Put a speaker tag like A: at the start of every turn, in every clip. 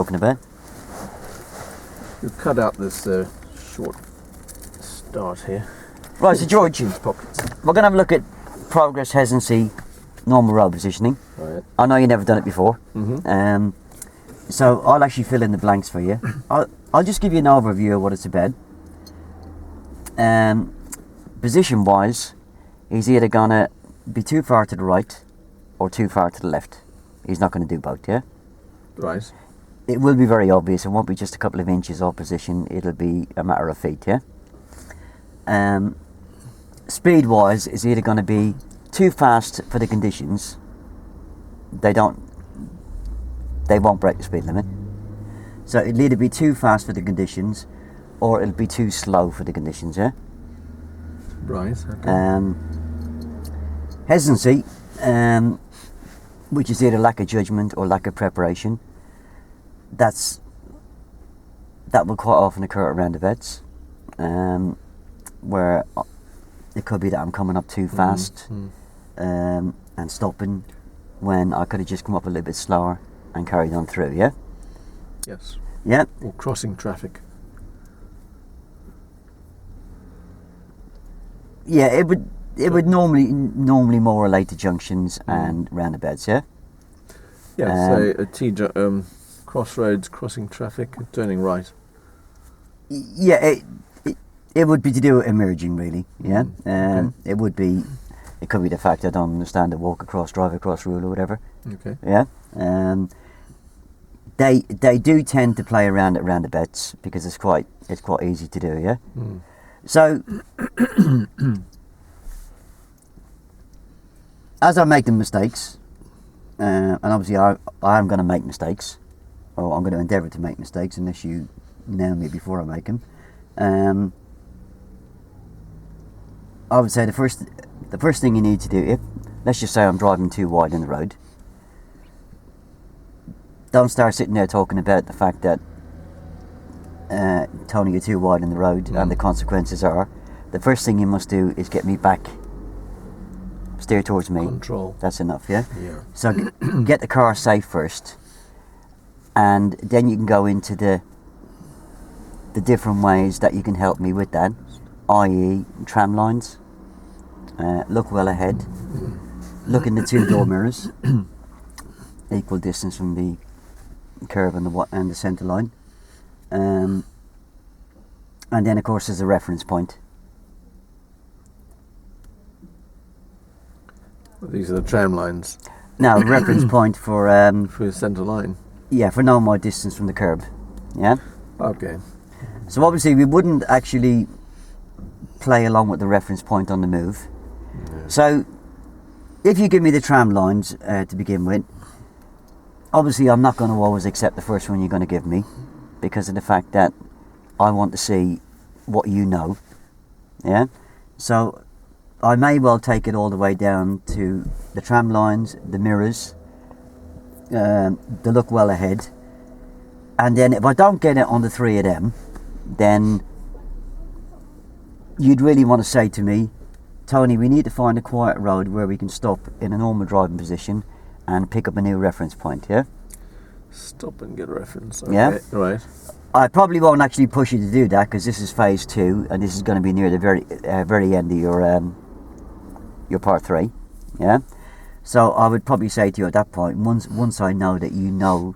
A: talking about.
B: We've cut out this short start here.
A: Right, so George,
B: Pockets.
A: we're going to have a look at progress, hesitancy, normal road positioning.
B: Right.
A: I know you've never done it before.
B: Mm-hmm.
A: So I'll actually fill in the blanks for you. I'll just give you an overview of what it's about. Position wise, he's either going to be too far to the right or too far to the left. He's not going to do both, yeah?
B: Right.
A: It will be very obvious. It won't be just a couple of inches off position. It'll be a matter of feet, yeah? Speed wise, is either going to be too fast for the conditions. They won't break the speed limit. So it'll either be too fast for the conditions or it'll be too slow for the conditions, yeah?
B: Right. Okay.
A: Hesitancy, which is either lack of judgment or lack of preparation, that will quite often occur at roundabouts, where it could be that I'm coming up too fast and stopping when I could have just come up a little bit slower and carried on through, yeah?
B: Yes.
A: Yeah?
B: Or crossing traffic.
A: Yeah, it would normally more relate to junctions and roundabouts, yeah?
B: Yeah, so crossroads, crossing traffic, turning right.
A: Yeah, it would be to do with emerging, really, yeah?
B: Okay.
A: It could be the fact I don't understand the walk across, drive across rule or whatever,
B: Okay.
A: yeah? They do tend to play around at roundabouts because it's quite easy to do, yeah?
B: Mm.
A: So, as I make the mistakes, and obviously I am going to make mistakes, or I'm going to endeavour to make mistakes unless you nail me before I make them. I would say the first thing you need to do, if let's just say I'm driving too wide in the road, don't start sitting there talking about the fact that Tony, you're too wide in the road and the consequences are. The first thing you must do is get me back, steer towards me.
B: Control.
A: That's enough, yeah?
B: Yeah.
A: So get the car safe first, and then you can go into the different ways that you can help me with that, i.e. tram lines, look well ahead, look in the two door mirrors, equal distance from the curb and the centre line, and then of course there's a reference point.
B: These are the tram lines.
A: Now, reference point for
B: For centre line.
A: yeah, for no more distance from the curb, yeah.
B: Okay.
A: So obviously we wouldn't actually play along with the reference point on the move.
B: Yeah.
A: So if you give me the tram lines to begin with, obviously I'm not going to always accept the first one you're going to give me because of the fact that I want to see what you know, yeah. So I may well take it all the way down to the tram lines, the mirrors, the look well ahead, and then if I don't get it on the three of them, then you'd really want to say to me, Tony, we need to find a quiet road where we can stop in a normal driving position and pick up a new reference point, yeah?
B: Stop and get a reference. Okay.
A: Yeah.
B: Right.
A: I probably won't actually push you to do that because this is phase 2 and this is going to be near the very end of your part 3, yeah? So I would probably say to you at that point, once I know that you know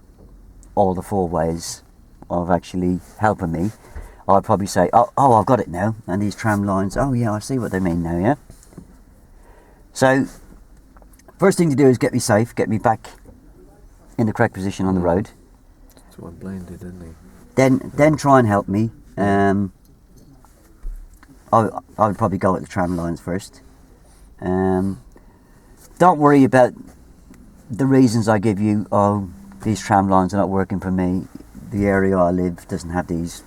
A: all the 4 ways of actually helping me, I'd probably say, oh, I've got it now, and these tram lines, oh yeah, I see what they mean now, yeah? So, first thing to do is get me safe, get me back in the correct position on the road.
B: That's what Blaine did, didn't he?
A: Then try and help me. I would probably go at the tram lines first. Don't worry about the reasons I give you. Oh, these tram lines are not working for me. The area I live doesn't have these.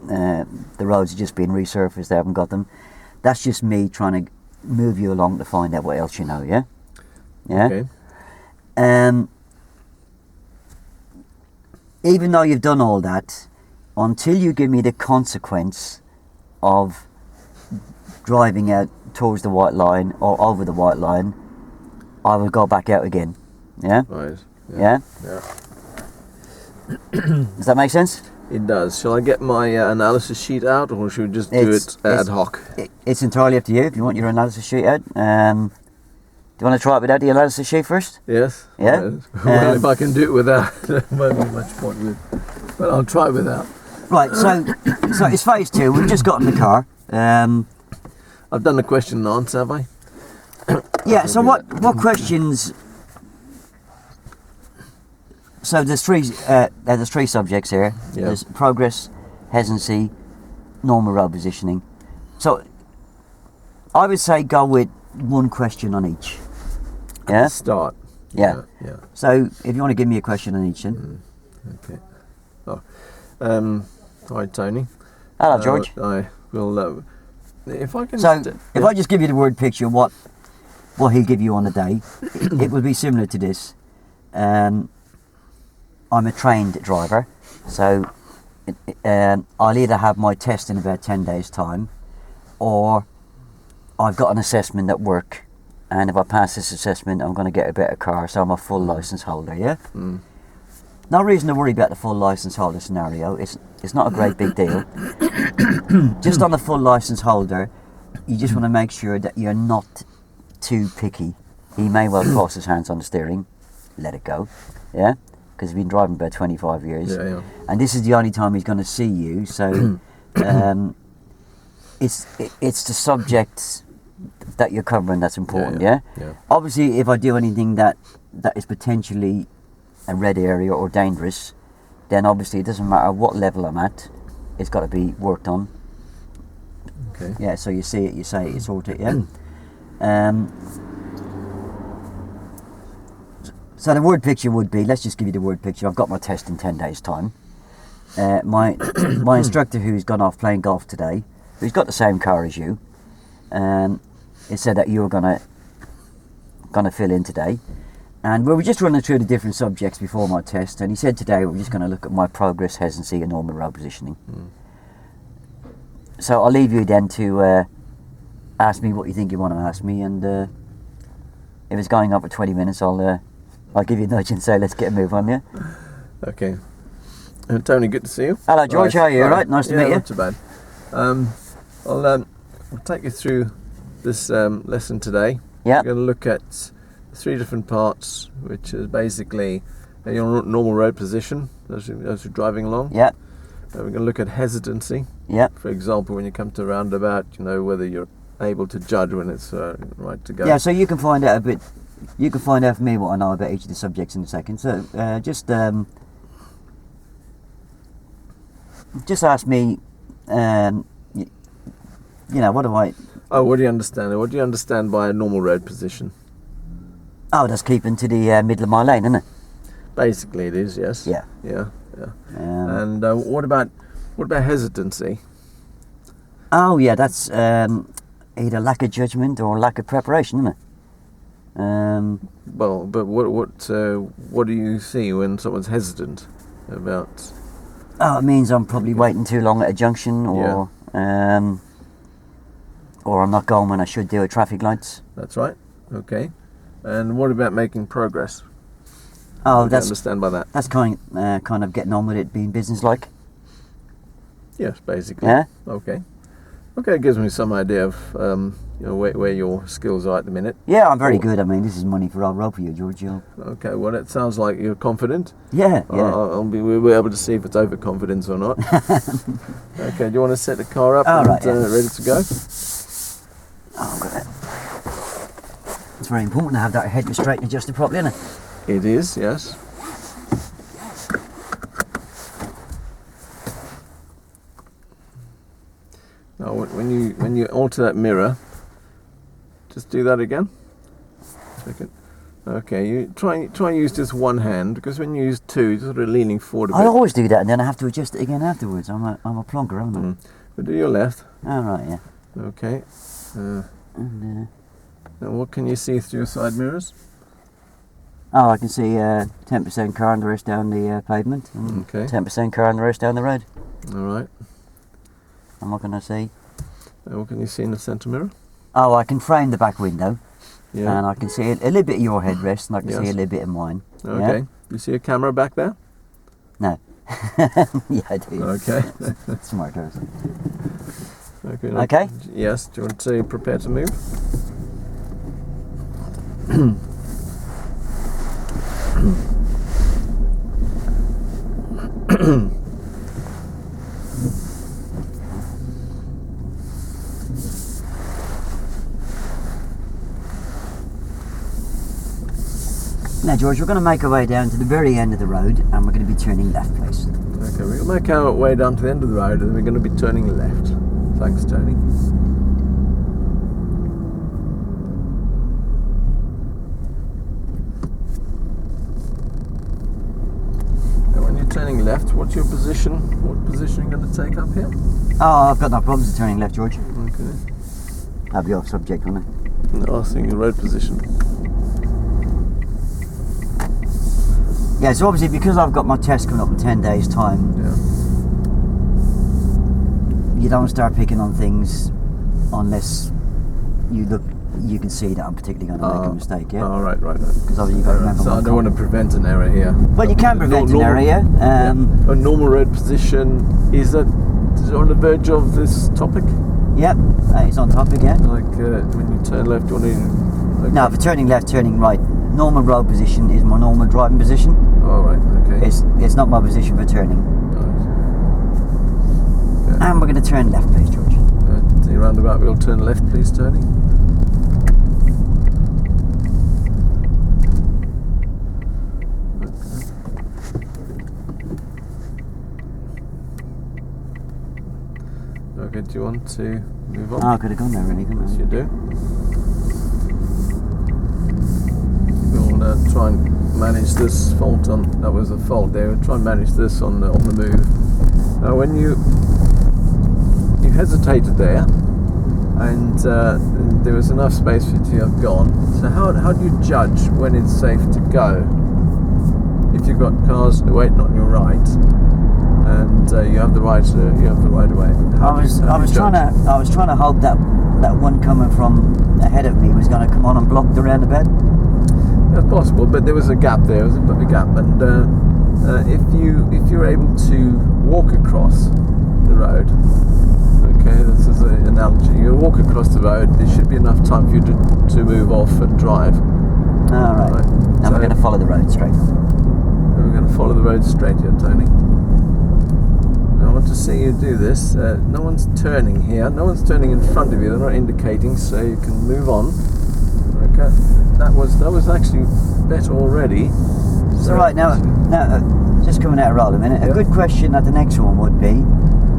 A: The roads are just being resurfaced. They haven't got them. That's just me trying to move you along to find out what else you know. Yeah. Yeah.
B: Okay.
A: Even though you've done all that, until you give me the consequence of driving out towards the white line or over the white line, I will go back out again. Yeah?
B: Right.
A: Yeah?
B: Yeah.
A: Does that make sense?
B: It does. Shall I get my analysis sheet out, or should we just do it ad hoc?
A: It's entirely up to you if you want your analysis sheet out. Do you want to try it without the analysis sheet first?
B: Yes.
A: Yeah.
B: Well, if I can do it without, there won't be much point with. But I'll try without.
A: Right. So it's phase 2. We've just got in the car.
B: I've done the question and answer, have I?
A: Yeah. So what questions? So there's three subjects here.
B: Yeah.
A: There's progress, hesitancy, normal road positioning. So I would say go with one question on each. Yeah.
B: Start.
A: Yeah.
B: Yeah.
A: So if you want to give me a question on each, then.
B: Okay. Oh. Hi, Tony.
A: Hello, George.
B: I will. If I can.
A: So if I just give you the word picture, what he'll give you on a day, it will be similar to this. I'm a trained driver, so I'll either have my test in about 10 days' time, or I've got an assessment at work, and if I pass this assessment, I'm going to get a better car, so I'm a full licence holder, yeah?
B: Mm.
A: No reason to worry about the full licence holder scenario. It's not a great big deal. Just on the full licence holder, you just want to make sure that you're not too picky. He may well cross his hands on the steering, let it go, yeah? Because he's been driving about 25 years.
B: Yeah.
A: And this is the only time he's going to see you, so it's the subject that you're covering that's important, yeah? Obviously, if I do anything that is potentially a red area or dangerous, then obviously it doesn't matter what level I'm at, it's got to be worked on.
B: Okay.
A: Yeah, so you see it, you say it, you sort it, yeah? So the word picture would be, let's just give you the word picture. I've got my test in 10 days' time. My instructor, who's gone off playing golf today, who's got the same car as you, it said that you were gonna fill in today. And we were just running through the different subjects before my test, and he said today we're just going to look at my progress, hesitancy and normal road positioning. So I'll leave you then to ask me what you think you want to ask me, and if it's going on for 20 minutes, I'll give you a nudge and say let's get a move on, yeah?
B: Okay. Tony, good to see you.
A: Hello, George. How are you? All right? Nice to meet you.
B: Not too bad. I'll take you through this lesson today.
A: Yeah.
B: We're going to look at 3 different parts, which is basically your normal road position as you're driving along.
A: Yeah.
B: We're going to look at hesitancy.
A: Yeah.
B: For example, when you come to a roundabout, whether you're able to judge when it's right to go.
A: Yeah, so you can find out for me what I know about each of the subjects in a second. So just ask me, what do I...
B: Oh, what do you understand? What do you understand by a normal road position?
A: Oh, that's keeping to the middle of my lane, isn't it?
B: Basically, it is. Yes.
A: Yeah.
B: And what about hesitancy?
A: Oh, yeah, that's either lack of judgment or lack of preparation, isn't it?
B: Well, but what do you see when someone's hesitant about?
A: Oh, it means I'm probably waiting too long at a junction, or I'm not going when I should do at traffic lights.
B: That's right. Okay. And what about making progress?
A: Oh,
B: what do you understand by that?
A: That's kind of getting on with it, being businesslike.
B: Yes, basically.
A: Yeah.
B: Okay. Okay, it gives me some idea of where your skills are at the minute.
A: Yeah, I'm very good. I mean, this is money for old rope for you, George.
B: Okay, well, it sounds like you're confident.
A: Yeah.
B: We'll be able to see if it's overconfidence or not. Okay, do you want to set the car up
A: right,
B: ready to go?
A: Oh, good. It's very important to have that head restraint adjusted properly, isn't it?
B: It is, yes. Now, when you alter that mirror, just do that again. Second. Okay, you try and use just one hand, because when you use two, you're sort of leaning forward a bit.
A: I always do that, and then I have to adjust it again afterwards. I'm a plonker, aren't I?
B: But do your left.
A: Oh, right, yeah.
B: Okay. And what can you see through your side mirrors?
A: Oh, I can see 10% car and the rest down the pavement. And
B: Okay.
A: 10% car and the rest down the road.
B: All right.
A: And what can I see?
B: What can you see in the centre mirror?
A: Oh, I can frame the back window.
B: Yeah.
A: And I can see a little bit of your headrest, and I can
B: Yes.
A: see a little bit of mine.
B: Okay.
A: Yeah?
B: You see a camera back there?
A: No. Yeah, I do.
B: Okay.
A: Smart person.
B: Okay.
A: Okay.
B: Yes. Do you want to prepare to move?
A: Now, George, we're going to make our way down to the very end of the road, and we're going to be turning left, please.
B: Okay, we'll make our way down to the end of the road, and we're going to be turning left. Thanks, Tony. And when you're turning left, what's your position? What position are you going to take up here?
A: Oh, I've got no problems with turning left, George.
B: Okay.
A: That'll be off subject, won't it?
B: No, I was thinking road position.
A: Yeah, so obviously because I've got my test coming up in 10 days' time,
B: Yeah.
A: you don't start picking on things unless you can see that I'm particularly going to make a mistake, yeah?
B: Oh, right.
A: Because obviously you've got to remember
B: So I don't want to prevent an error here.
A: Well, you can prevent an error, yeah?
B: A normal road position, is it on the verge of this topic?
A: Yep, it's on topic, yeah?
B: Like when you turn left, you want to...
A: No, for turning left, turning right, normal road position is my normal driving position.
B: Oh, right, okay.
A: It's not my position for turning.
B: Right. Okay.
A: And we're going to turn left, please, George.
B: The roundabout, we'll turn left, please, Tony. Okay, do you want to move on?
A: Oh, I could have gone there, really, couldn't
B: Yes,
A: I?
B: you do. We'll try and manage this fault on. That was a fault there. We'll try and manage this on the move. Now, when you hesitated there, and there was enough space for you to have gone. So how do you judge when it's safe to go? If you've got cars waiting on your right, and you have the right of way.
A: I was trying to hope that one coming from ahead of me was going to come on and block the roundabout.
B: That's possible, but there was a gap there. There was a bit of a gap, and if you're able to walk across the road, okay, this is an analogy. You walk across the road. There should be enough time for you to move off and drive.
A: All right. And we're going to follow the road straight.
B: We're going to follow the road straight here, Tony. I want to see you do this. No one's turning here. No one's turning in front of you. They're not indicating, so you can move on. Okay, that was actually better already.
A: So right now, just coming out of road a minute.
B: Yeah.
A: A good question at the next one would be: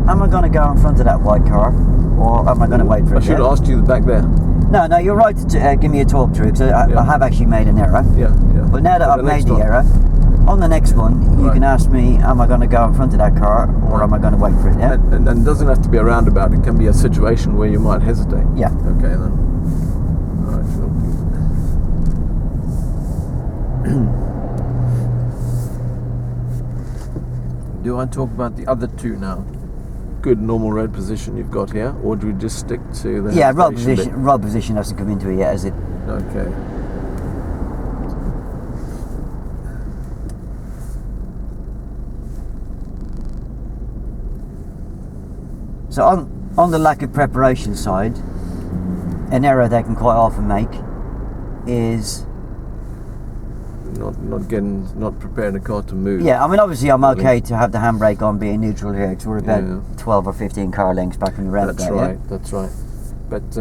A: am I going to go in front of that white car, or am I going to wait for it?
B: I should have asked you back there.
A: No, you're right to give me a talk through, because I have actually made an error.
B: Yeah.
A: But now that I've made the error, on the next one, you can ask me: am I going to go in front of that car, or am I going to wait for it? Yeah.
B: And it doesn't have to be a roundabout. It can be a situation where you might hesitate.
A: Yeah.
B: Okay then. All right. Sure. Do I talk about the other two now? Good normal road position you've got here, or do we just stick to the
A: road position? Bit? Road position hasn't come into it yet, has it?
B: Okay.
A: So on the lack of preparation side, an error they can quite often make is
B: not preparing a car to move.
A: Yeah, I mean obviously I'm okay to have the handbrake on being neutral here, because we're about 12 or 15 car lengths back from the roundabout.
B: That's right. But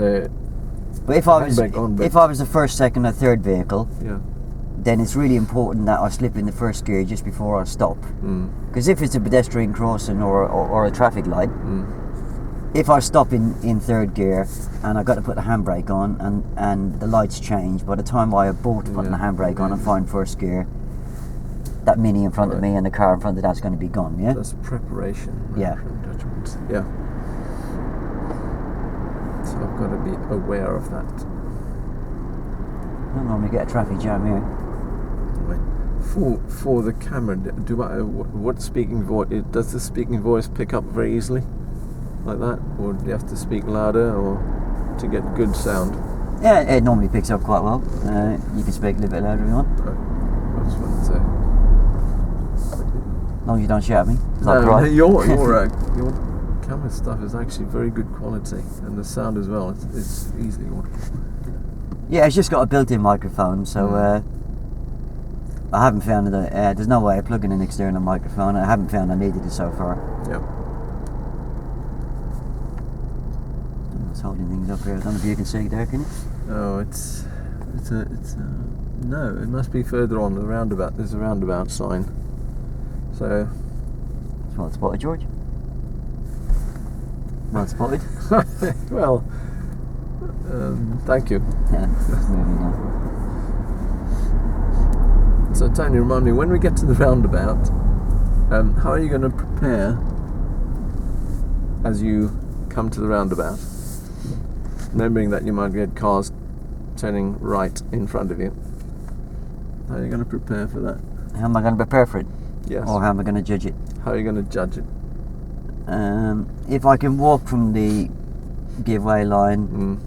A: if I was the first, second or third vehicle, then it's really important that I slip in the first gear just before I stop. Because if it's a pedestrian crossing or a traffic light, if I stop in third gear and I've got to put the handbrake on and the lights change, by the time I abort putting the handbrake on and find first gear, that Mini in front of me and the car in front of that's going to be gone, yeah?
B: That's preparation.
A: Yeah.
B: Yeah. So I've got to be aware of that.
A: I don't normally get a traffic jam here.
B: For the camera, what speaking voice, does the speaking voice pick up very easily? Like that, or do you have to speak louder, or to get good sound?
A: Yeah, it normally picks up quite well. You can speak a little bit louder if you want.
B: I just wanted to say.
A: As long as you don't shout at me. It's
B: No,
A: not right.
B: your camera stuff is actually very good quality, and the sound as well. It's easily audible.
A: Yeah, it's just got a built-in microphone, so I haven't found it. There's no way of plugging an external microphone. I haven't found I needed it so far.
B: Yep.
A: It's holding things up here. I don't know if you can see there, can you?
B: Oh, it's a no. It must be further on the roundabout. There's a roundabout sign. So.
A: Well spotted, George. Well spotted.
B: Well, thank you.
A: Yeah, that's moving now.
B: So Tony, remind me, when we get to the roundabout, how are you going to prepare as you come to the roundabout? Remembering that you might get cars turning right in front of you. How are you going to prepare for that?
A: How am I going to prepare for it?
B: Yes.
A: Or how am I going to judge it?
B: How are you going to judge it?
A: If I can walk from the giveaway line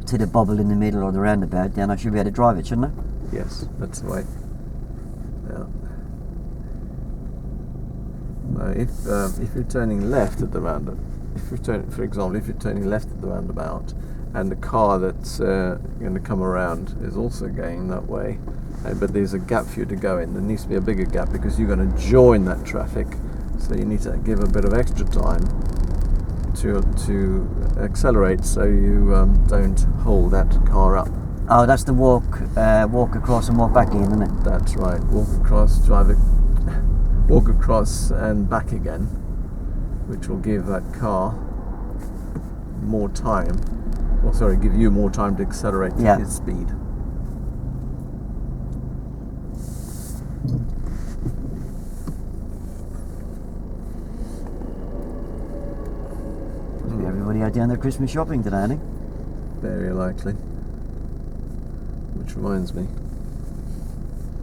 A: to the bubble in the middle or the roundabout, then I should be able to drive it, shouldn't I?
B: Yes, that's the way. Yeah. Now, if you're turning left at the roundabout, for example, if you're turning left at the roundabout, and the car that's going to come around is also going that way, but there's a gap for you to go in. There needs to be a bigger gap because you're going to join that traffic, so you need to give a bit of extra time to accelerate, so you don't hold that car up.
A: Oh, that's the walk across and walk back in, isn't it?
B: That's right. Walk across and back again, which will give that car more time. Well, sorry, give you more time to accelerate to his speed.
A: Everybody out doing their Christmas shopping today, I think.
B: Very likely. Which reminds me.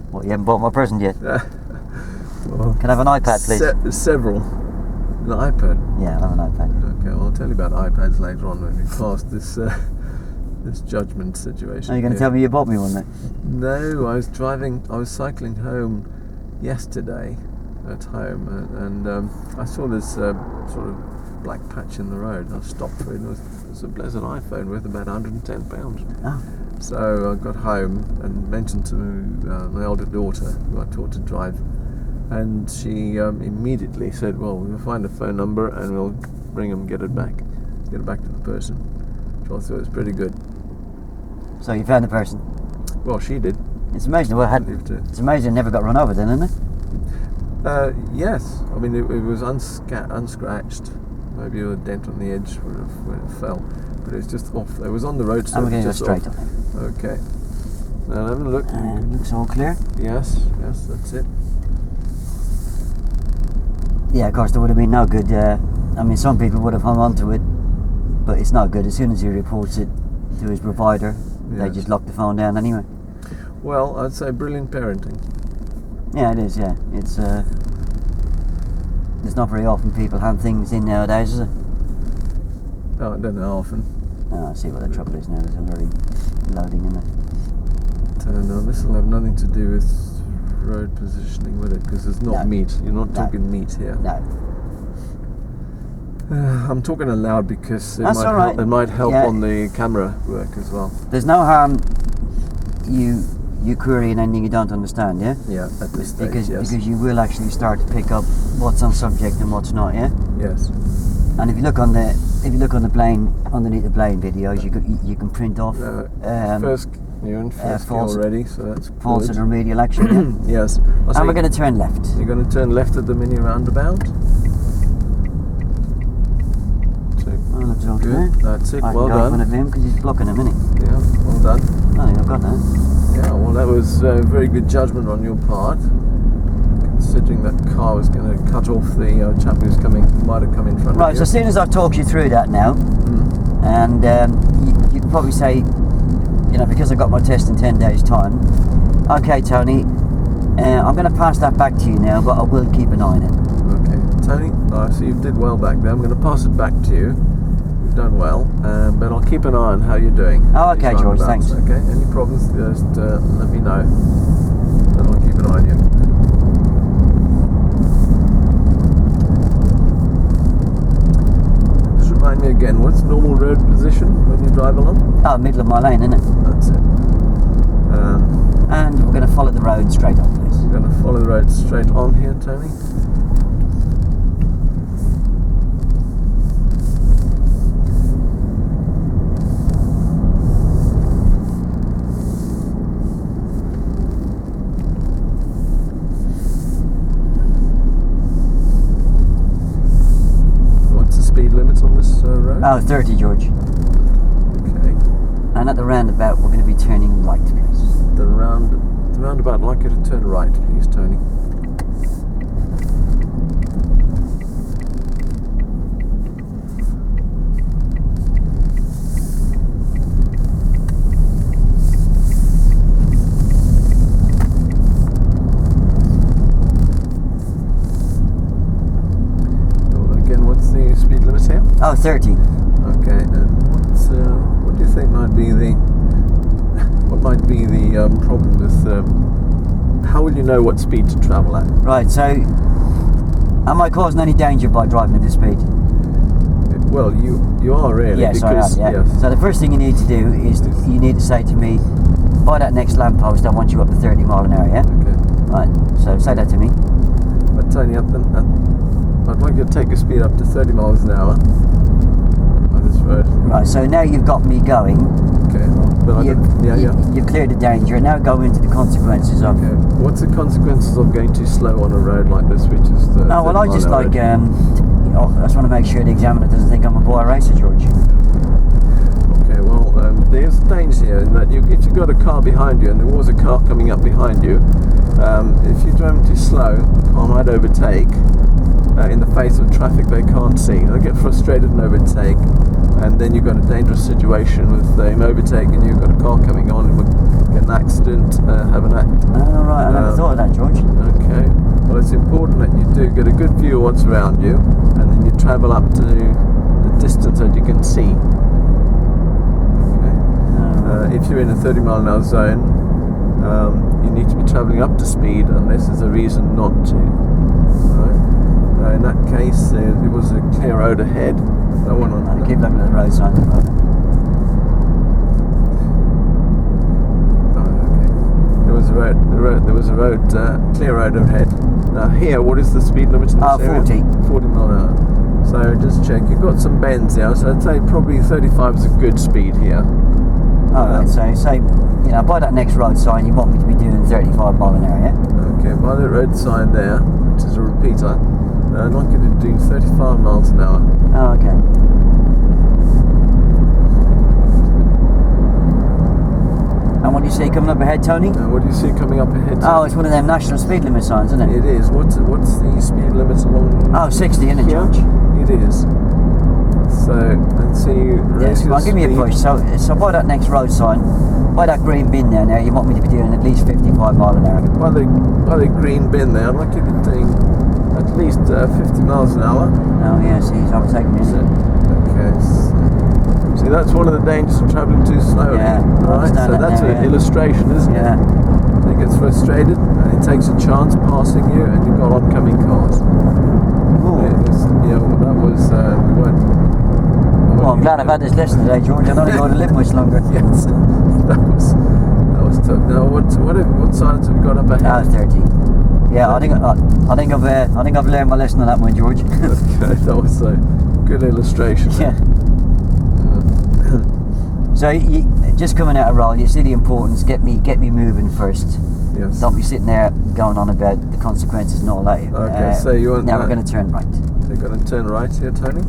A: What, you haven't bought my present yet?
B: Well,
A: Can I have an iPad, please?
B: Several. An iPad?
A: Yeah, I'll have an iPad.
B: Okay, well, I'll tell you about iPads later on when we pass this this judgment situation.
A: Are you going to tell me you bought me one then?
B: No, I was cycling home yesterday at home, and I saw this sort of black patch in the road. I stopped for it. It was a Blessed iPhone worth about £110.
A: Oh.
B: So I got home and mentioned to my older daughter, who I taught to drive, and she immediately said, "Well, we'll find a phone number and we'll bring them, get it back to the person." Which I thought was pretty good.
A: So you found the person?
B: Well, she did.
A: It's amazing. It's amazing it never got run over then, isn't it?
B: Yes. I mean, it was unscratched. Maybe a dent on the edge when it fell, but it's just off. It was on the road.
A: I'm going to go straight up.
B: Okay. Now have a look.
A: Looks all clear.
B: Yes, that's it.
A: Yeah, of course, there would have been no good. I mean, some people would have hung on to it, but it's no good. As soon as he reports it to his provider, they just lock the phone down anyway.
B: Well, I'd say brilliant parenting.
A: Yeah, it is. Yeah, it's. There's not very often people hand things in nowadays, is it?
B: Oh, I don't know how often.
A: Oh, I see what the trouble is now. There's already loading in there.
B: No, this will have nothing to do with road positioning, will it? Because there's not meat. You're not talking meat here.
A: No.
B: I'm talking aloud because it might help
A: Yeah.
B: on the camera work as well.
A: There's no harm you querying anything you don't understand, yeah?
B: Yeah, at this stage,
A: because you will actually start to pick up what's on subject and what's not, yeah?
B: Yes.
A: And if you look on the plane, underneath the plane videos, you can print off
B: you're in first gear already, so that's
A: false
B: good.
A: and remedial action. Yeah?
B: Yes.
A: And we're going to turn left.
B: You're going to turn left at the mini roundabout.
A: Oh, looks all
B: good.
A: clear.
B: That's it.
A: I
B: Well
A: can go in
B: done.
A: front of him because he's blocking a minute.
B: Yeah. Well done.
A: I think I've got that.
B: Yeah. Well, that was very good judgment on your part, considering that car was going to cut off the chap who might have come in front of you.
A: Right. So as soon as I've talked you through that now, and you can probably say, because I got my test in 10 days' time. Okay, Tony, I'm going to pass that back to you now, but I will keep an eye on it.
B: Okay, Tony, I see you did well back there. I'm going to pass it back to you. You've done well, but I'll keep an eye on how you're doing.
A: Oh, okay, George, thanks.
B: Okay, any problems, just let me know, and I'll keep an eye on you.
A: Oh, middle of my lane, isn't it?
B: That's it.
A: And we're going to follow the road straight on, please.
B: We're going to follow the road straight on here, Tony. What's the speed limit on this road?
A: Oh, 30, George.
B: Okay.
A: And at the roundabout, we're going to be turning right, please.
B: The roundabout, I'd like you to turn right, please, Tony. Again, what's the speed limit here?
A: Oh, 30.
B: Okay, and what do you think might be the problem with how will you know what speed to travel at?
A: Right, so am I causing any danger by driving at this speed?
B: Well, you are really.
A: Yes,
B: because,
A: I am, yeah.
B: Yes.
A: So the first thing you need to do is you need to say to me, by that next lamppost, I want you up to 30 mile an hour, yeah?
B: Okay.
A: Right, so say that to me.
B: But Tony, I'd like you to take your speed up to 30 miles an hour on this road.
A: Right, so now you've got me going.
B: Okay. But
A: You've cleared the danger. Now go into the consequences of.
B: Okay. What's the consequences of going too slow on a road like this, which is the?
A: Oh well, I just like I just want to make sure the examiner doesn't think I'm a boy racer, George.
B: Okay. Well, there's danger here in that if you've got a car behind you and there was a car coming up behind you, if you're driving too slow, the car might overtake. In the face of traffic they can't see. They'll get frustrated and overtake, and then you've got a dangerous situation with them overtaking you, you've got a car coming on and get an accident, have an accident.
A: Oh, right, I never thought of that, George.
B: Okay, well it's important that you do get a good view of what's around you, and then you travel up to the distance that you can see. Okay. If you're in a 30 mile an hour zone, you need to be travelling up to speed, and this is a reason not to. Alright. In that case, there was a clear road ahead. I want to
A: keep looking at the road signs.
B: Okay. There was a road, clear road ahead. Now here, what is the speed limit in this area?
A: 40.
B: 40 mile an hour. So just check. You've got some bends here, so I'd say probably 35 is a good speed here.
A: Alright, so say, by that next road sign, you want me to be doing 35 mile an hour, yeah?
B: Okay, by the road sign there, which is a repeater, I'd like you to do 35 miles an hour.
A: Oh, okay. And what do you see coming up ahead, Tony?
B: What do you see coming up ahead?
A: Oh, it's one of them national speed limit signs, isn't it?
B: It is. What's the speed limit along?
A: Oh, 60, isn't it, George?
B: It is. So let's see.
A: Yes, come on, give me a push. So by that next road sign, by that green bin there now, you want me to be doing at least 55 mile an hour.
B: By the green bin there, I'd like you to be doing at least 50 miles an hour.
A: Oh yeah, see, he's overtaking me, isn't it?
B: Okay. See, that's one of the dangers of travelling too slowly.
A: Yeah,
B: right. So that's an illustration, isn't it?
A: Yeah.
B: So he gets frustrated and he takes a chance passing you, and you've got oncoming cars. That was we weren't.
A: Well, I'm glad I've had this lesson today, George. I don't think I want to live much longer.
B: Yes, that was tough. Now, what signs have you got up ahead?
A: Ah, 30. Yeah, I think I've learned my lesson on that one, George.
B: Okay, that was a good illustration.
A: Yeah. So you, just coming out of roll, you see the importance. Get me moving first.
B: Yes.
A: Don't be sitting there going on about the consequences and all that.
B: Okay, so you want
A: now we're going to turn right.
B: So you're going to turn right here, Tony.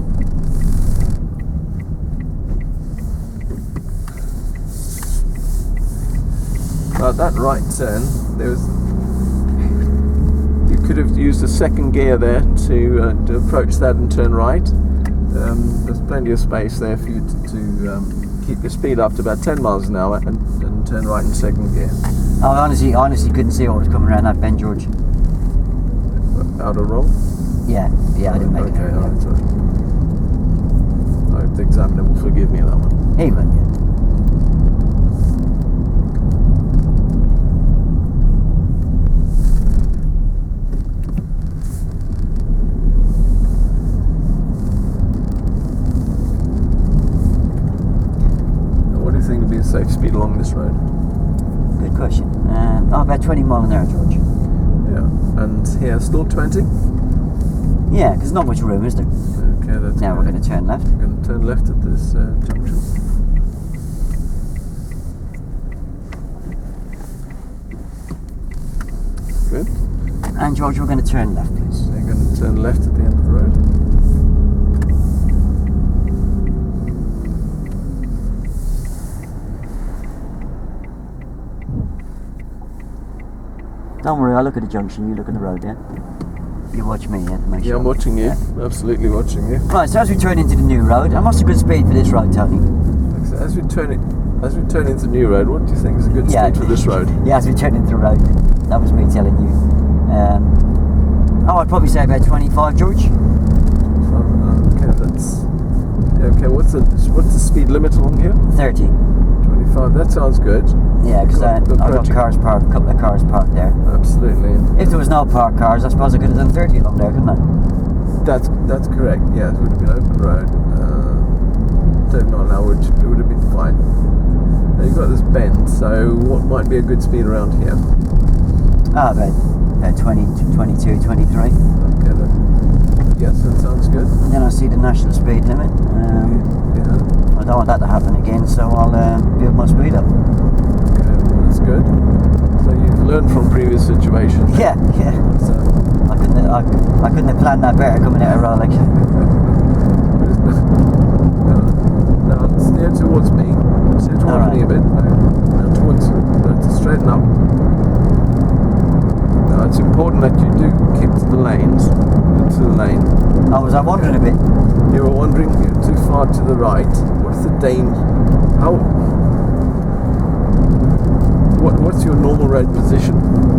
B: That right turn, you could have used a second gear there to approach that and turn right. There's plenty of space there for you to keep your speed up to about 10 miles an hour and turn right in second gear.
A: I honestly couldn't see what was coming around that bend, George.
B: Out of roll?
A: Yeah, I didn't make it.
B: Okay, alright, sorry. I hope the examiner will forgive me that one.
A: Even, yeah. 20 mile an hour, George.
B: Yeah, and here still 20.
A: Yeah, because not much room, is there?
B: Okay, that's
A: Now
B: good.
A: we're going to turn left.
B: We're going to turn left at this junction. Good.
A: And George, we're going to turn left, please.
B: So you're going to turn left at the end of the road.
A: Don't worry, I'll look at the junction, you look at the road, yeah? You watch me, yeah, to make sure.
B: Yeah, I'm watching you.
A: Yeah.
B: Absolutely watching you.
A: Right, so as we turn into the new road, and what's a good speed for this road, Tony?
B: So as we turn into the new road, what do you think is a good
A: Yeah.
B: speed for this road?
A: Yeah, as we turn into the road. That was me telling you. I'd probably say about 25, George.
B: Okay, that's okay. What's the speed limit along here?
A: 30.
B: 25. That sounds good.
A: Yeah, because I've got
B: approaching.
A: cars parked, a couple of cars parked there.
B: Absolutely.
A: If there was no parked cars, I suppose I could have done 30 along there, couldn't I?
B: That's correct. Yeah, it would have been open road. Don't know now, which it would have been fine. Now you've got this bend, so what might be a good speed around here?
A: About 20, 22, 23.
B: Okay, yes, that sounds good.
A: And then I see the national speed limit.
B: Yeah.
A: I don't want that to happen again, so I'll build my speed up.
B: Okay, well, that's good. So you've learned from previous situations.
A: Yeah, yeah.
B: So
A: I couldn't have planned that better coming out of Rolex.
B: now steer towards me. Steer towards me a bit. Now towards to straighten up. Now it's important that you do keep to the lanes. To the lane.
A: I was wandering a bit.
B: You were wandering too far to the right. What's the danger? What's your normal road position?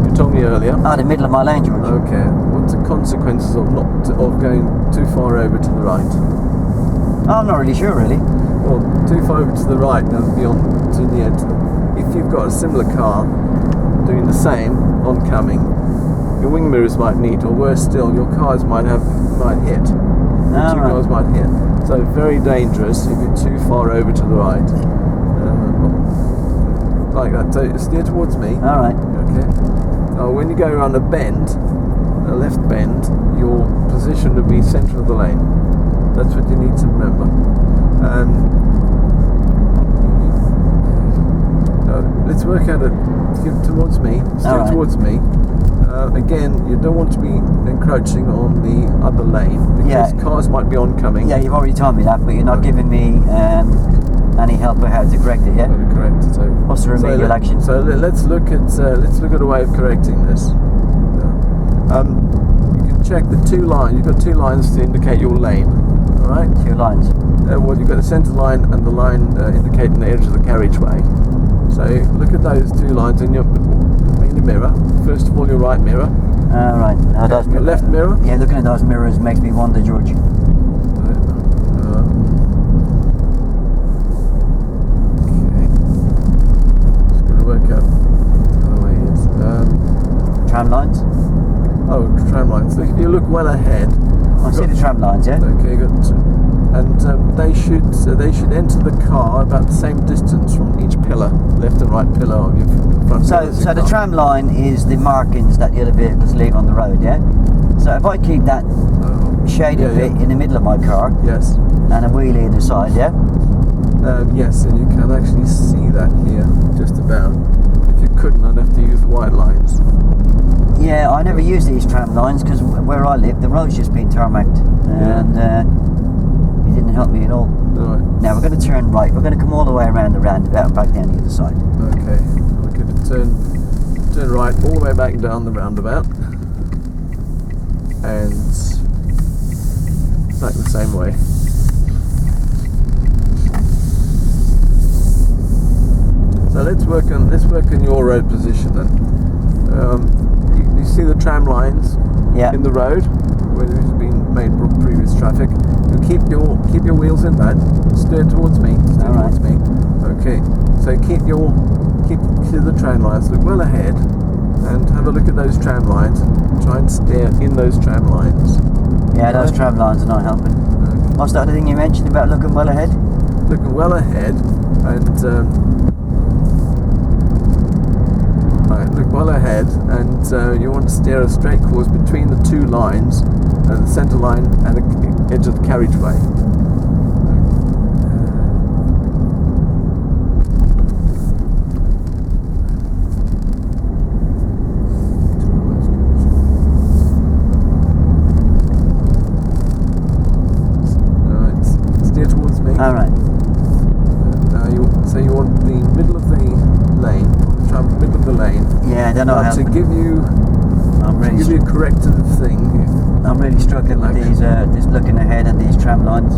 B: You told me earlier.
A: The middle of my lane, George.
B: Okay. What's the consequences of going too far over to the right?
A: I'm not really sure, really.
B: Well, too far over to the right, now beyond to the end. If you've got a similar car doing the same oncoming, your wing mirrors might meet, or worse still, your cars might hit. Two cars might hit. So very dangerous if you're too far over to the right. Like that. So steer towards me.
A: All right.
B: Okay. Now when you go around a bend, a left bend, your position will be centre of the lane. That's what you need to remember. Let's work out it. Towards me. Steer towards me. Again, you don't want to be encroaching on the other lane because cars might be oncoming.
A: Yeah, you've already told me that, but you're not giving me any help with how to correct it. Yeah.
B: Correct. So
A: what's the remedial action?
B: So let's look at a way of correcting this. You can check the two lines. You've got two lines to indicate your lane. All right.
A: Two lines.
B: Well, you've got the centre line and the line indicating the edge of the carriageway. So look at those two lines in your mirror. First of all, your right mirror.
A: Right.
B: Your left mirror.
A: Yeah, looking at those mirrors makes me wonder, George.
B: Okay. Just going to work out how the way is.
A: Tram lines.
B: Oh, tram lines. So if you look well ahead.
A: I see the tram lines, yeah.
B: Okay, good. And they should enter the car about the same distance from each pillar, left and right pillar of your front.
A: So the tram line is the markings that the other vehicles leave on the road, yeah. So if I keep that shaded bit in the middle of my car,
B: yes,
A: and a wheel either side, yeah.
B: Yes, and you can actually see that here, just about. If you couldn't, I'd have to use the white lines.
A: Yeah, I never use these tram lines because where I live, the road's just been tarmacked, and it didn't help me at all.
B: Right.
A: Now we're going to turn right. We're going to come all the way around the roundabout and back down the other side.
B: Okay, we're going to turn right all the way back down the roundabout, and back the same way. So let's work on your road position then. You see the tram lines in the road where there's been made previous traffic. You keep your wheels in that. Steer towards me. Towards me. Okay. So keep the tram lines. Look well ahead, and have a look at those tram lines. Try and steer in those tram lines.
A: Yeah, those tram lines are not helping.
B: Okay.
A: What's the other thing you mentioned about looking well ahead?
B: Looking well ahead, and Right, look well ahead, and you want to steer a straight course between the two lines, the centre line and the edge of the carriageway. Right, steer towards me.
A: All right.
B: So you want the middle of the lane, middle of the lane.
A: Yeah, I don't know how
B: to give you
A: I'm
B: give you a corrective thing.
A: I'm really struggling with these, just looking ahead at these tram lines.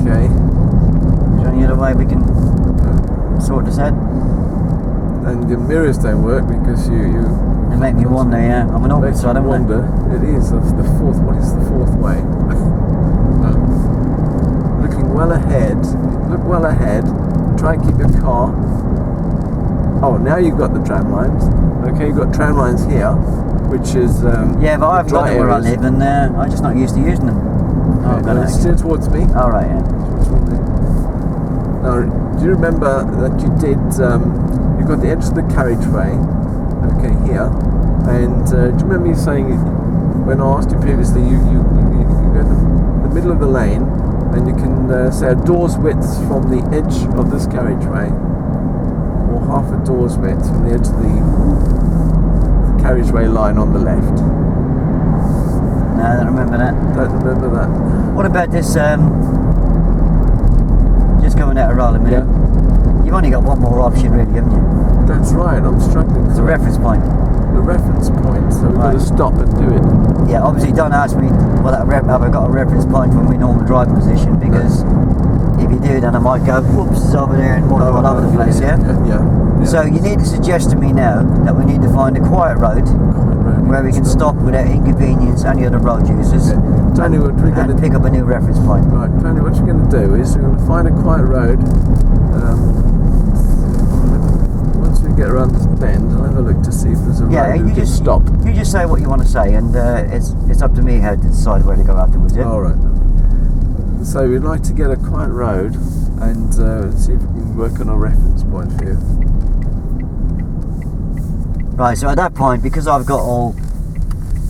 B: Okay.
A: Is there any other way we can sort this out?
B: And the mirrors don't work because you
A: They make me wonder, yeah. I'm an awkward side, haven't I?
B: It is of the fourth. What is the fourth way? Looking well ahead. Look well ahead. Try and keep your car. Oh, now you've got the tram lines. Okay, you've got tram lines here, which is
A: yeah, but I haven't got
B: dry
A: them where I
B: areas.
A: live, and I'm just not used to using them. Oh,
B: Okay,
A: God,
B: now steer towards me.
A: all right, yeah.
B: Towards me. Now, do you remember that you did? You got the edge of the carriageway. Okay, here. And do you remember you saying when I asked you previously, you go to the middle of the lane, and you can say a door's width from the edge of this carriageway, or half a door's width from the edge of the carriageway line on the left.
A: No, I don't remember that.
B: Don't remember that.
A: What about this, just going out a roll a minute?
B: Yeah.
A: You've only got one more option really, haven't you?
B: That's right. I'm struggling.
A: It's a reference point.
B: The reference point, so we've got
A: Right.
B: to stop and do it.
A: Yeah, obviously don't ask me, well, have I got a reference point from my normal driving position, because if you do, then I might go, whoops, it's over there and more all over the place, yeah?
B: Yeah.
A: So you need to suggest to me now that we need to find a quiet road where we can stop without inconvenience any other road users,
B: Tony, what we're going
A: and
B: to
A: pick up a new reference point.
B: right, Tony, what you're going to do is you're going to find a quiet road. Once we get around this bend, I'll have a look to see if there's a
A: Yeah,
B: road
A: you
B: we can
A: just
B: stop.
A: You just say what you want to say, and it's up to me how to decide where to go afterwards. Yeah.
B: All right. So we'd like to get a quiet road and see if we can work on a reference point for you.
A: Right. So at that point, because I've got all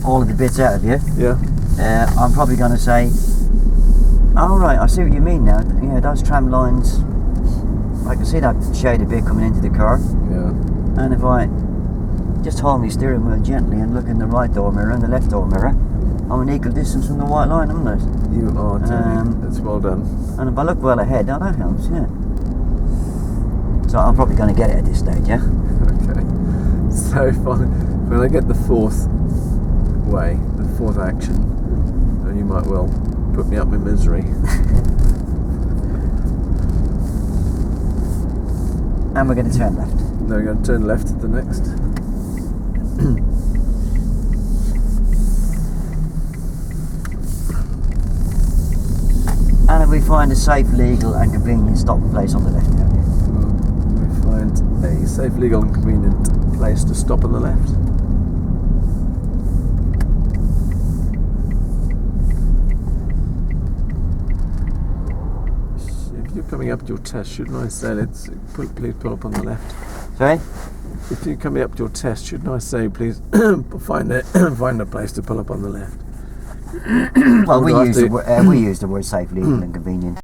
A: of the bits out of you,
B: Yeah.
A: I'm probably going to say, all right, I see what you mean now. Yeah, those tram lines. I can see that shaded bit coming into the car,
B: Yeah.
A: and if I just hold my steering wheel gently and look in the right door mirror and the left door mirror, I'm an equal distance from the white line, haven't I?
B: You are, Tony. That's well done.
A: And if I look well ahead, that helps, yeah. So I'm probably going to get it at this stage, yeah?
B: Okay. So when I get the fourth way, the fourth action, then you might well put me up in misery.
A: And we're going to turn left.
B: Now we're going to turn left at the next.
A: And if we find a safe, legal and convenient stopping place on the left down here.
B: We find a safe, legal and convenient place to stop on the left. If you're coming up to your test, shouldn't I say please pull up on the left?
A: Sorry?
B: If you're coming up to your test, shouldn't I say please find a place to pull up on the left?
A: Well, we
B: do I have
A: use,
B: to-
A: we use the word safe, legal and convenient.